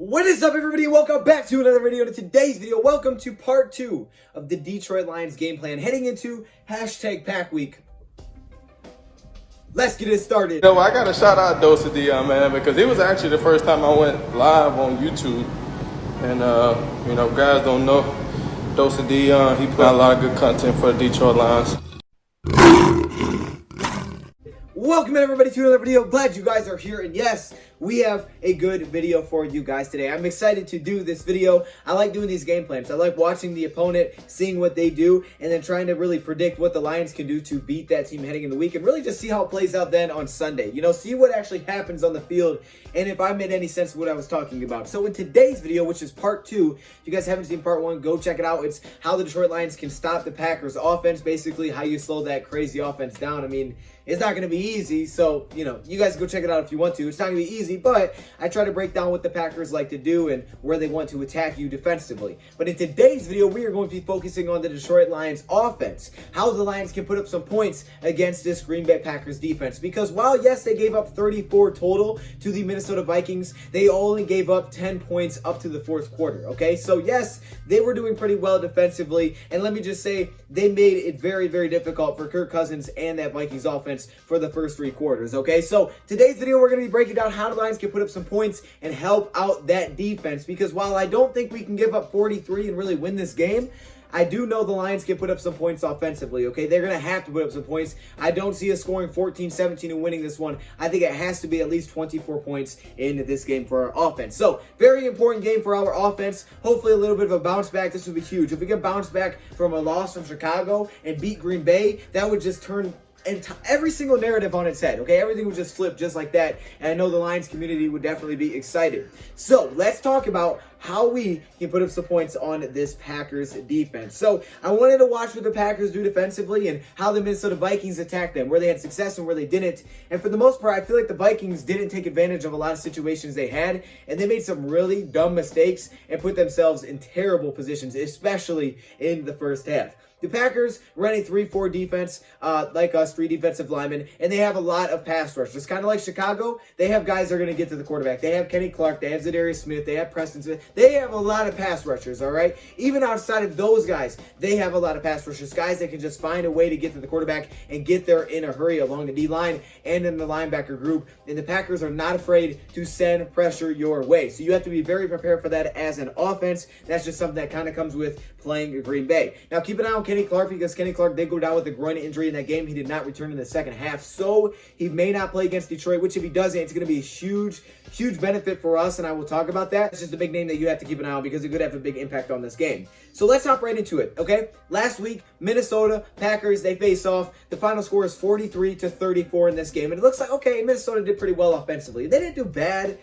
What is up, everybody? Welcome back to another video. In today's video, welcome to part 2 of the Detroit Lions game plan heading into #Pack Week. Let's get it started. You know, I got to shout out DoseOfDion, man, because it was actually the first time I went live on YouTube. And, you know, guys don't know DoseOfDion. He put out a lot of good content for the Detroit Lions. Welcome everybody to another video. Glad you guys are here, and yes, we have a good video for you guys today. I'm excited to do this video. I like doing these game plans. I like watching the opponent, seeing what they do, and then trying to really predict what the Lions can do to beat that team heading in the week, and really just see how it plays out then on Sunday. You know, see what actually happens on the field, and if I made any sense of what I was talking about. So in today's video, which is part 2, if you guys haven't seen part 1, go check it out. It's how the Detroit Lions can stop the Packers offense, basically how you slow that crazy offense down. I mean, it's not going to be easy, so, you know, you guys go check it out if you want to. It's not going to be easy, but I try to break down what the Packers like to do and where they want to attack you defensively. But in today's video, we are going to be focusing on the Detroit Lions offense, how the Lions can put up some points against this Green Bay Packers defense. Because while, yes, they gave up 34 total to the Minnesota Vikings, they only gave up 10 points up to the fourth quarter, okay? So, yes, they were doing pretty well defensively, and let me just say, they made it very, very difficult for Kirk Cousins and that Vikings offense for the first 3 quarters, okay? So today's video, we're going to be breaking down how the Lions can put up some points and help out that defense, because while I don't think we can give up 43 and really win this game, I do know the Lions can put up some points offensively, okay? They're going to have to put up some points. I don't see us scoring 14-17 and winning this one. I think it has to be at least 24 points in this game for our offense. So, very important game for our offense. Hopefully a little bit of a bounce back. This would be huge. If we can bounce back from a loss from Chicago and beat Green Bay, that would just turn every single narrative on its head, okay? Everything would just flip just like that, and I know the Lions community would definitely be excited. So, let's talk about how we can put up some points on this Packers defense. So, I wanted to watch what the Packers do defensively and how the Minnesota Vikings attacked them, where they had success and where they didn't. And for the most part, I feel like the Vikings didn't take advantage of a lot of situations they had, and they made some really dumb mistakes and put themselves in terrible positions, especially in the first half. The Packers run a 3-4 defense, like us, 3 defensive linemen, and they have a lot of pass rush. Just kind of like Chicago, they have guys that are going to get to the quarterback. They have Kenny Clark, they have Zadarius Smith, they have Preston Smith. They have a lot of pass rushers, all right? Even outside of those guys, they have a lot of pass rushers, guys that can just find a way to get to the quarterback and get there in a hurry along the D-line and in the linebacker group. And the Packers are not afraid to send pressure your way. So you have to be very prepared for that as an offense. That's just something that kind of comes with playing Green Bay. Now, keep an eye on Kenny Clark, because Kenny Clark did go down with a groin injury in that game. He did not return in the second half, so he may not play against Detroit, which if he doesn't, it's going to be a huge benefit for us, and I will talk about that. It's just a big name that you have to keep an eye on because it could have a big impact on this game. So let's hop right into it, okay? Last week, Minnesota Packers, they face off. The final score is 43-34 in this game, and it looks like, okay, Minnesota did pretty well offensively. They didn't do bad,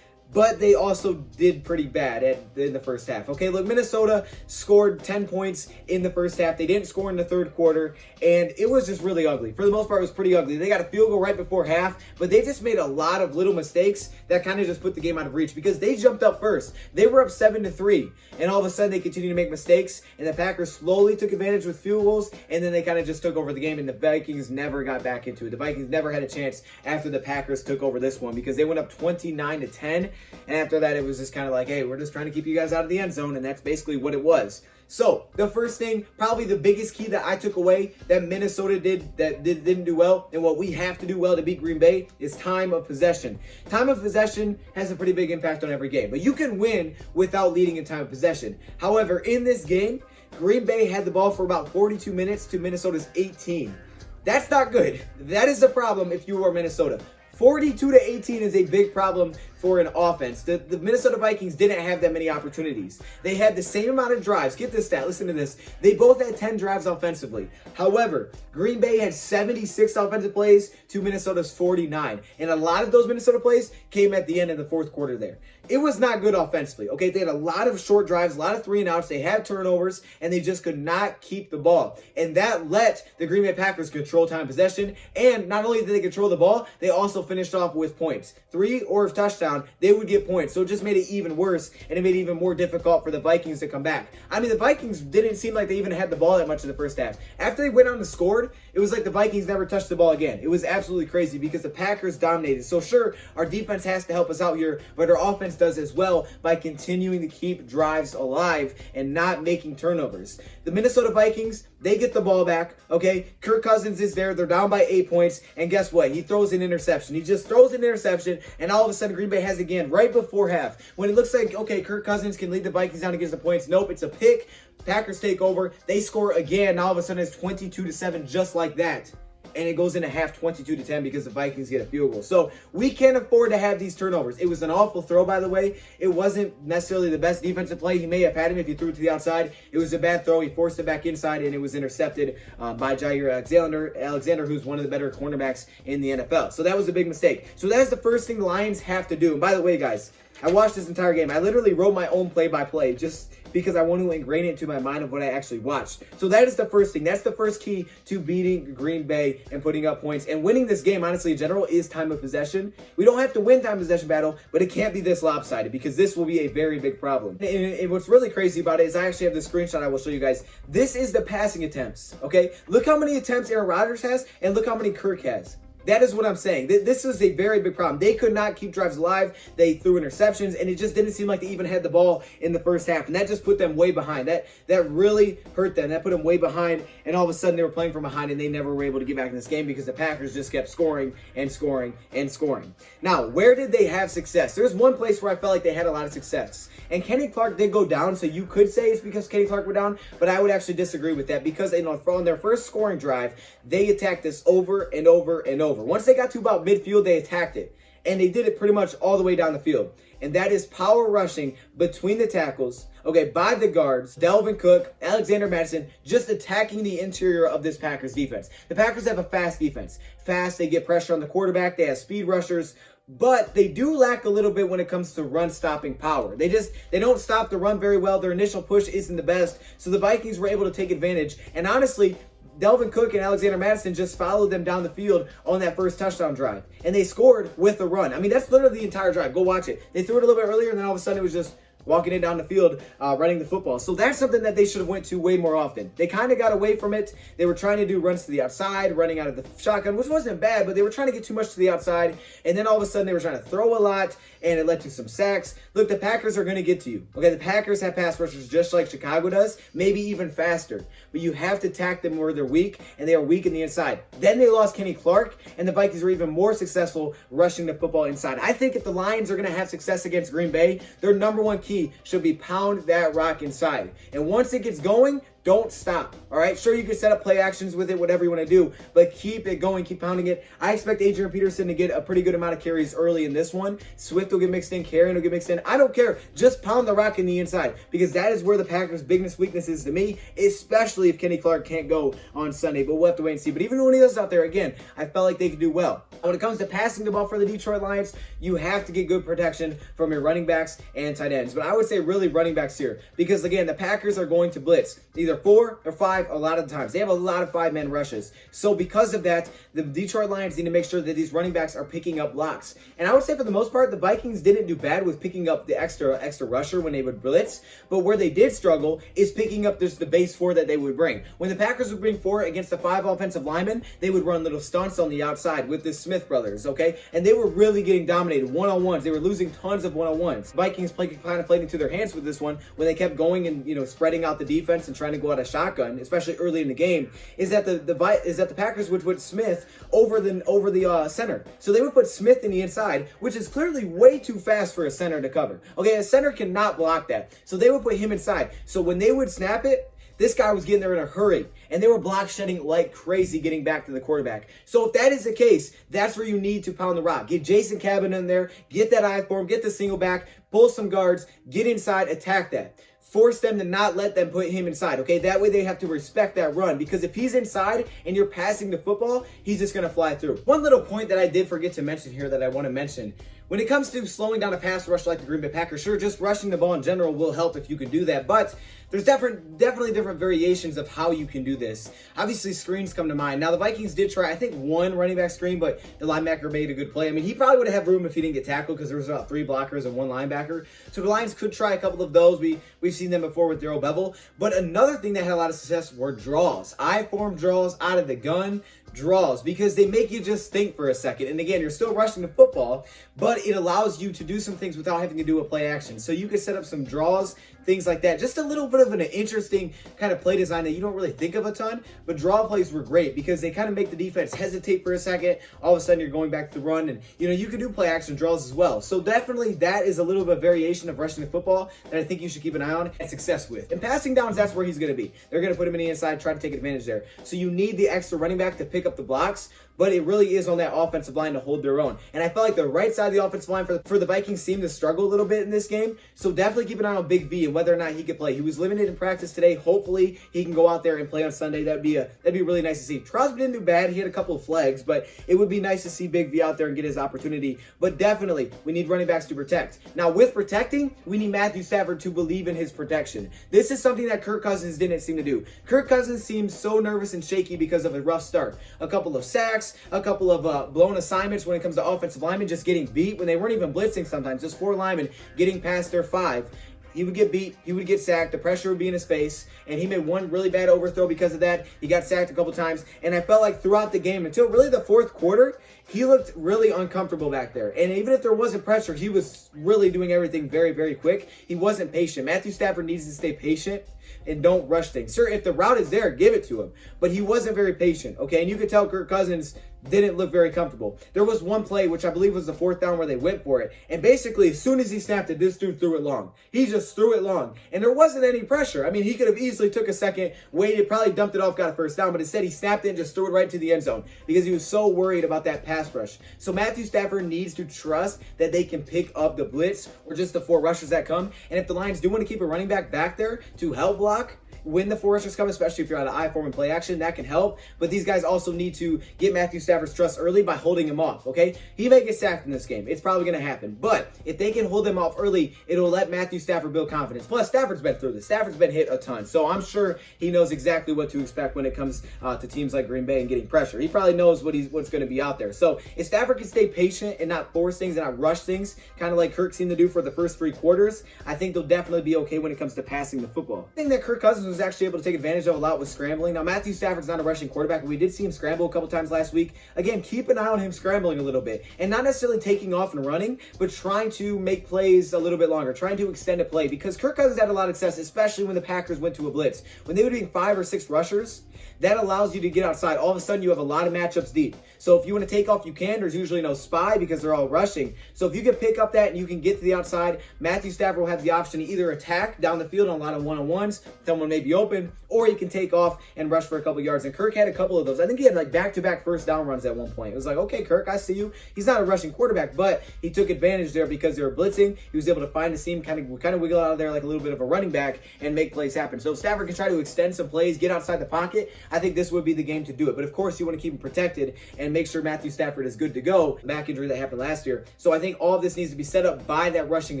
but they also did pretty bad in the first half. Okay, look, Minnesota scored 10 points in the first half. They didn't score in the third quarter, and it was just really ugly. For the most part, it was pretty ugly. They got a field goal right before half, but they just made a lot of little mistakes that kind of just put the game out of reach because they jumped up first. They were up 7-3, and all of a sudden they continued to make mistakes, and the Packers slowly took advantage with field goals, and then they kind of just took over the game, and the Vikings never got back into it. The Vikings never had a chance after the Packers took over this one because they went up 29-10. And after that, it was just kind of like, hey, we're just trying to keep you guys out of the end zone, and that's basically what it was. So, the first thing, probably the biggest key that I took away that Minnesota didn't do well, and what we have to do well to beat Green Bay, is time of possession. Time of possession has a pretty big impact on every game, but you can win without leading in time of possession. However, in this game, Green Bay had the ball for about 42 minutes to Minnesota's 18. That's not good. That is a problem if you are Minnesota. 42-18 is a big problem for an offense. The Minnesota Vikings didn't have that many opportunities. They had the same amount of drives. Get this stat. Listen to this. They both had 10 drives offensively. However, Green Bay had 76 offensive plays to Minnesota's 49. And a lot of those Minnesota plays came at the end of the fourth quarter there. It was not good offensively, okay? They had a lot of short drives, a lot of 3-and-outs. They had turnovers, and they just could not keep the ball. And that let the Green Bay Packers control time possession. And not only did they control the ball, they also finished off with points. 3 or a touchdown, they would get points. So it just made it even worse, and it made it even more difficult for the Vikings to come back. I mean, the Vikings didn't seem like they even had the ball that much in the first half. After they went on and scored, it was like the Vikings never touched the ball again. It was absolutely crazy because the Packers dominated. So sure, our defense has to help us out here, but our offense does as well by continuing to keep drives alive and not making turnovers. The Minnesota Vikings, they get the ball back, okay? Kirk Cousins is there. They're down by 8 points, and guess what? He throws an interception. He just throws an interception, and all of a sudden Green Bay has it again right before half. When it looks like, okay, Kirk Cousins can lead the Vikings down against the points. Nope, it's a pick. Packers take over. They score again. Now all of a sudden it's 22-7 just like that. And it goes into half 22-10 because the Vikings get a field goal. So we can't afford to have these turnovers. It was an awful throw, by the way. It wasn't necessarily the best defensive play. He may have had him if he threw it to the outside. It was a bad throw. He forced it back inside, and it was intercepted by Jair Alexander, who's one of the better cornerbacks in the NFL. So that was a big mistake. So that's the first thing the Lions have to do. And by the way, guys, I watched this entire game. I literally wrote my own play-by-play just because I want to ingrain it into my mind of what I actually watched. So that is the first thing. That's the first key to beating Green Bay and putting up points. And winning this game, honestly, in general, is time of possession. We don't have to win time of possession battle, but it can't be this lopsided because this will be a very big problem. And what's really crazy about it is I actually have the screenshot I will show you guys. This is the passing attempts, okay? Look how many attempts Aaron Rodgers has and look how many Kirk has. That is what I'm saying. This is a very big problem. They could not keep drives alive. They threw interceptions, and it just didn't seem like they even had the ball in the first half. And that just put them way behind. That really hurt them. That put them way behind, and all of a sudden they were playing from behind, and they never were able to get back in this game because the Packers just kept scoring and scoring and scoring. Now, where did they have success? There's one place where I felt like they had a lot of success. And Kenny Clark did go down, so you could say it's because Kenny Clark went down, but I would actually disagree with that because on their first scoring drive, they attacked this over and over and over. Once they got to about midfield, they attacked it. And they did it pretty much all the way down the field. And that is power rushing between the tackles, okay, by the guards, Dalvin Cook, Alexander Mattison, just attacking the interior of this Packers defense. The Packers have a fast defense. Fast, they get pressure on the quarterback, they have speed rushers, but they do lack a little bit when it comes to run stopping power. They don't stop the run very well. Their initial push isn't the best. So the Vikings were able to take advantage. And honestly, Dalvin Cook and Alexander Mattison just followed them down the field on that first touchdown drive. And they scored with a run. I mean, that's literally the entire drive. Go watch it. They threw it a little bit earlier, and then all of a sudden it was just walking it down the field, running the football. So that's something that they should have went to way more often. They kind of got away from it. They were trying to do runs to the outside, running out of the shotgun, which wasn't bad, but they were trying to get too much to the outside. And then all of a sudden they were trying to throw a lot, and it led to some sacks. Look, the Packers are going to get to you. Okay, the Packers have pass rushers just like Chicago does, maybe even faster. But you have to attack them where they're weak, and they are weak in the inside. Then they lost Kenny Clark, and the Vikings were even more successful rushing the football inside. I think if the Lions are going to have success against Green Bay, their number one key should be pound that rock inside. And once it gets going, don't stop, all right? Sure, you can set up play actions with it, whatever you want to do, but keep it going, keep pounding it. I expect Adrian Peterson to get a pretty good amount of carries early in this one. Swift will get mixed in, Carrion will get mixed in. I don't care. Just pound the rock in the inside because that is where the Packers' biggest weakness is to me, especially if Kenny Clark can't go on Sunday, but we'll have to wait and see. But even when he is out there, again, I felt like they could do well. When it comes to passing the ball for the Detroit Lions, you have to get good protection from your running backs and tight ends. But I would say really running backs here because, again, the Packers are going to blitz either 4 or 5 a lot of the times. They have a lot of 5-man rushes. So because of that, the Detroit Lions need to make sure that these running backs are picking up blocks. And I would say for the most part, the Vikings didn't do bad with picking up the extra rusher when they would blitz. But where they did struggle is picking up just the base 4 that they would bring. When the Packers would bring 4 against the 5 offensive linemen, they would run little stunts on the outside with the Smith brothers, okay? And they were really getting dominated one-on-ones. They were losing tons of one-on-ones. Vikings kind of played into their hands with this one when they kept going and, spreading out the defense and trying to go out of shotgun, especially early in the game, is that the Packers would put Smith over the center. So they would put Smith in the inside, which is clearly way too fast for a center to cover. Okay, a center cannot block that. So they would put him inside. So when they would snap it, this guy was getting there in a hurry, and they were block shedding like crazy getting back to the quarterback. So if that is the case, that's where you need to pound the rock. Get Jason Cabin in there, get that eye for him, get the single back, pull some guards, get inside, attack that. Force them to not let them put him inside, okay? That way they have to respect that run because if he's inside and you're passing the football, he's just going to fly through. One little point that I did forget to mention here that I want to mention When it comes to slowing down a pass rush like the Green Bay Packers, sure, just rushing the ball in general will help if you can do that, but there's definitely different variations of how you can do this. Obviously, screens come to mind. Now, the Vikings did try, I think, one running back screen, but the linebacker made a good play. I mean, he probably would have had room if he didn't get tackled because there was about 3 blockers and 1 linebacker. So the Lions could try a couple of those. We've seen them before with Darrell Bevel. But another thing that had a lot of success were draws. I-form draws, out of the gun draws, because they make you just think for a second. And again, you're still rushing the football, but it allows you to do some things without having to do a play action. So you could set up some draws, things like that. Just a little bit of an interesting kind of play design that you don't really think of a ton, but draw plays were great because they kind of make the defense hesitate for a second. All of a sudden you're going back to the run, and you can do play action draws as well. So definitely that is a little bit of variation of rushing the football that I think you should keep an eye on and success with. And passing downs, that's where he's going to be. They're going to put him in the inside, try to take advantage there. So you need the extra running back to pick up the blocks, but it really is on that offensive line to hold their own. And I felt like the right side of the offensive line for the Vikings seemed to struggle a little bit in this game. So definitely keep an eye on Big V and whether or not he could play. He was limited in practice today. Hopefully he can go out there and play on Sunday. That'd be really nice to see. Crosby didn't do bad. He had a couple of flags, but it would be nice to see Big V out there and get his opportunity. But definitely we need running backs to protect. Now with protecting, we need Matthew Stafford to believe in his protection. This is something that Kirk Cousins didn't seem to do. Kirk Cousins seems so nervous and shaky because of a rough start. A couple of sacks, a couple of blown assignments when it comes to offensive linemen just getting beat when they weren't even blitzing sometimes. Just 4 linemen getting past their 5. He would get beat, he would get sacked, the pressure would be in his face, and he made one really bad overthrow because of that. He got sacked a couple times, and I felt like throughout the game, until really the 4th quarter, he looked really uncomfortable back there. And even if there wasn't pressure, he was really doing everything very, very quick. He wasn't patient. Matthew Stafford needs to stay patient and don't rush things. Sure, if the route is there, give it to him. But he wasn't very patient, okay? And you could tell Kirk Cousins didn't look very comfortable. There was one play, which I believe was the 4th down, where they went for it. And basically, as soon as he snapped it, this dude threw it long. He just threw it long. And there wasn't any pressure. I mean, he could have easily took a second, waited, probably dumped it off, got a 1st down. But instead, he snapped it and just threw it right to the end zone because he was so worried about that pass rush. So Matthew Stafford needs to trust that they can pick up the blitz or just the 4 rushers that come. And if the Lions do want to keep a running back there to help block when the 4 rushers come, especially if you're out of I-form and play action, that can help. But these guys also need to get Matthew Stafford's trust early by holding him off, okay? He may get sacked in this game. It's probably going to happen. But if they can hold him off early, it'll let Matthew Stafford build confidence. Plus, Stafford's been through this. Stafford's been hit a ton. So I'm sure he knows exactly what to expect when it comes to teams like Green Bay and getting pressure. He probably knows what's going to be out there. So if Stafford can stay patient and not force things and not rush things, kind of like Kirk seemed to do for the first 3 quarters, I think they'll definitely be okay when it comes to passing the football. I think that Kirk Cousins was actually able to take advantage of a lot with scrambling. Now, Matthew Stafford's not a rushing quarterback, but we did see him scramble a couple times last week. Again, keep an eye on him scrambling a little bit and not necessarily taking off and running, but trying to make plays a little bit longer, trying to extend a play, because Kirk Cousins had a lot of success, especially when the Packers went to a blitz. When they were doing 5 or 6 rushers, that allows you to get outside. All of a sudden, you have a lot of matchups deep. So if you want to take off, you can. There's usually no spy because they're all rushing. So if you can pick up that and you can get to the outside, Matthew Stafford will have the option to either attack down the field on a lot of one-on-ones, someone may be open, or he can take off and rush for a couple yards. And Kirk had a couple of those. I think he had like back-to-back 1st down runs at one point. It was like, okay, Kirk, I see you. He's not a rushing quarterback, but he took advantage there because they were blitzing. He was able to find a seam, kind of wiggle out of there like a little bit of a running back and make plays happen. So if Stafford can try to extend some plays, get outside the pocket, I think this would be the game to do it. But of course, you want to keep him protected and make sure Matthew Stafford is good to go. Back injury that happened last year. So I think all of this needs to be set up by that rushing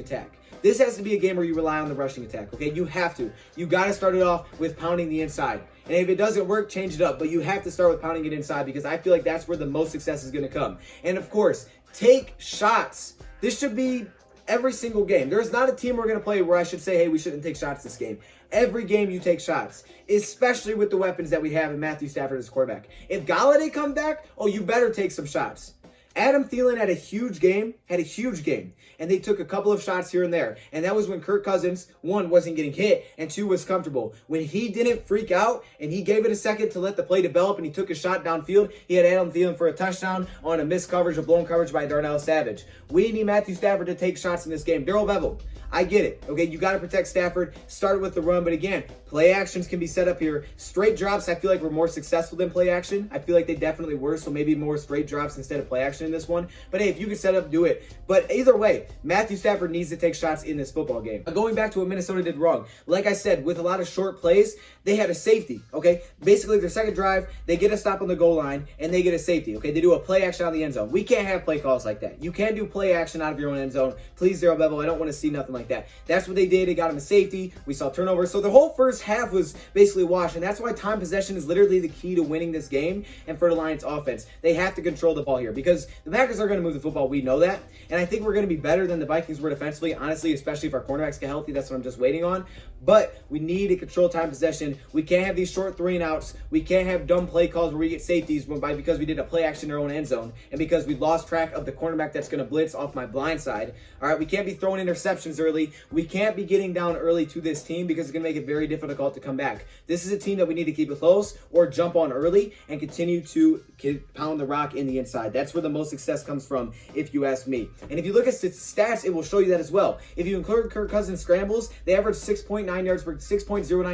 attack. This has to be a game where you rely on the rushing attack, okay? You have to. You got to start it off with pounding the inside. And if it doesn't work, change it up. But you have to start with pounding it inside because I feel like that's where the most success is going to come. And of course, take shots. This should be every single game. There's not a team we're going to play where I should say, hey, we shouldn't take shots this game. Every game you take shots, especially with the weapons that we have in Matthew Stafford as quarterback. If Golladay comes back, oh, you better take some shots. Adam Thielen had a huge game, and they took a couple of shots here and there. And that was when Kirk Cousins, 1, wasn't getting hit, and 2, was comfortable. When he didn't freak out, and he gave it a second to let the play develop, and he took a shot downfield, he had Adam Thielen for a touchdown on a missed coverage, a blown coverage by Darnell Savage. We need Matthew Stafford to take shots in this game. Darrell Bevel, I get it, okay? You got to protect Stafford, start with the run, but again, play actions can be set up here. Straight drops, I feel like were more successful than play action. I feel like they definitely were, so maybe more straight drops instead of play action. action in this one. But hey, if you can set up, do it. But either way, Matthew Stafford needs to take shots in this football game. Going back to what Minnesota did wrong, like I said, with a lot of short plays, they had a safety, okay? Basically, their second drive, they get a stop on the goal line, and they get a safety, okay? They do a play action out of the end zone. We can't have play calls like that. You can't do play action out of your own end zone. Please, Daryl Bevel, I don't want to see nothing like that. That's what they did. They got him a safety. We saw turnovers. So the whole first half was basically washed, and that's why time possession is literally the key to winning this game and for the Lions offense. They have to control the ball here because the Packers are going to move the football. We know that, and I think we're going to be better than the Vikings were defensively, honestly, especially if our cornerbacks get healthy. That's what I'm just waiting on. But we need to control time possession. We can't have these short 3-and-outs. We can't have dumb play calls where we get safeties because we did a play action in our own end zone and because we lost track of the cornerback that's going to blitz off my blind side. All right, we can't be throwing interceptions early. We can't be getting down early to this team because it's going to make it very difficult to come back. This is a team that we need to keep it close or jump on early and continue to pound the rock in the inside. That's where the most success comes from, if you ask me. And if you look at stats, it will show you that as well. If you include Kirk Cousins scrambles, they average 6.09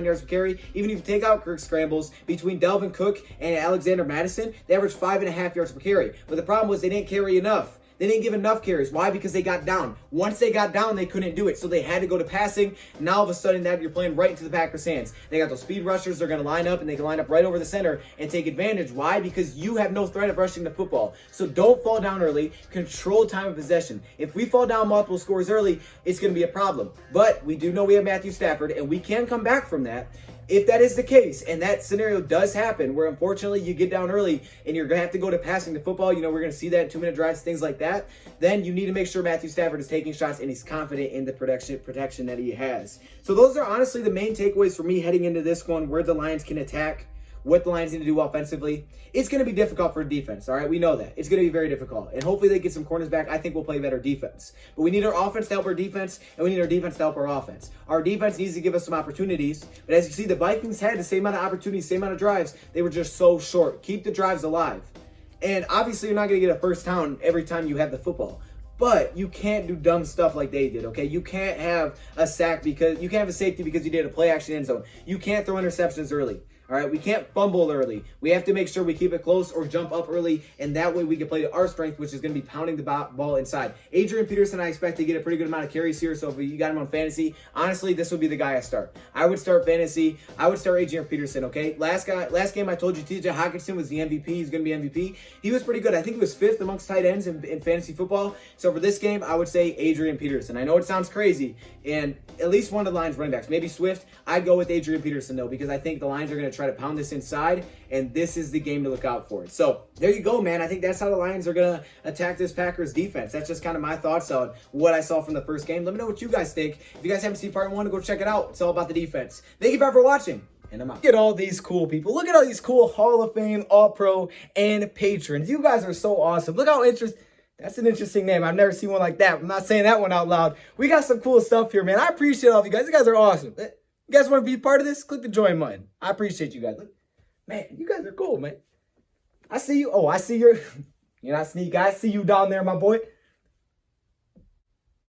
yards per carry. Even if you take out Kirk's scrambles, between Dalvin Cook and Alexander Madison, they average 5.5 yards per carry. But the problem was they didn't carry enough. They didn't give enough carries. Why? Because they got down. Once they got down, they couldn't do it. So they had to go to passing. Now, all of a sudden, that you're playing right into the Packers' hands. They got those speed rushers. They're going to line up, and they can line up right over the center and take advantage. Why? Because you have no threat of rushing the football. So don't fall down early. Control time of possession. If we fall down multiple scores early, it's going to be a problem. But we do know we have Matthew Stafford, and we can come back from that. If that is the case, and that scenario does happen, where unfortunately you get down early and you're going to have to go to passing the football, we're going to see that in 2-minute drives, things like that, then you need to make sure Matthew Stafford is taking shots and he's confident in the protection that he has. So those are honestly the main takeaways for me heading into this one, where the Lions can attack, what the Lions need to do offensively. It's going to be difficult for defense, all right? We know that. It's going to be very difficult. And hopefully they get some corners back. I think we'll play better defense. But we need our offense to help our defense, and we need our defense to help our offense. Our defense needs to give us some opportunities. But as you see, the Vikings had the same amount of opportunities, same amount of drives. They were just so short. Keep the drives alive. And obviously you're not going to get a first down every time you have the football. But you can't do dumb stuff like they did, okay? You can't have a sack because you can't have a safety because you did a play action end zone. You can't throw interceptions early. All right, we can't fumble early. We have to make sure we keep it close or jump up early, and that way we can play to our strength, which is going to be pounding the ball inside. Adrian Peterson, I expect to get a pretty good amount of carries here, so if you got him on fantasy, honestly, this would be the guy I start. I would start fantasy. I would start Adrian Peterson, okay? Last game I told you TJ Hockenson was the MVP. He's going to be MVP. He was pretty good. I think he was 5th amongst tight ends in fantasy football. So for this game, I would say Adrian Peterson. I know it sounds crazy, and at least one of the Lions running backs, maybe Swift. I'd go with Adrian Peterson, though, because I think the Lions are going to try to pound this inside, and this is the game to look out for. So there you go, man. I think that's how the Lions are going to attack this Packers defense. That's just kind of my thoughts on what I saw from the first game. Let me know what you guys think. If you guys haven't seen part 1, go check it out. It's all about the defense. Thank you for watching, and I'm out. Look at all these cool people. Look at all these cool Hall of Fame, All-Pro, and patrons. You guys are so awesome. Look how interesting. That's an interesting name. I've never seen one like that. I'm not saying that one out loud. We got some cool stuff here, man. I appreciate all of you guys. You guys are awesome. You guys want to be part of this? Click the join button. I appreciate you guys. Look, man, you guys are cool, man. I see you. Oh, I see you're not sneak. I see you down there, my boy.